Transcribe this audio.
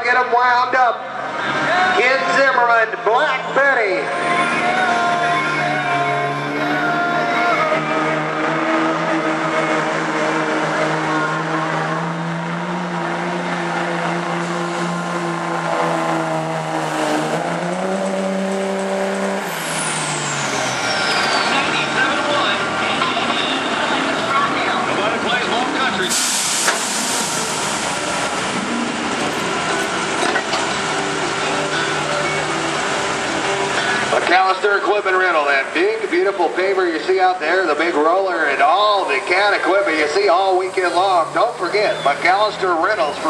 get them wound up. Ken Zimmerman, Black Betty. McAllister Equipment Rental, that big, beautiful paver you see out there, the big roller, and all the cat equipment you see all weekend long. Don't forget, McAllister Rentals for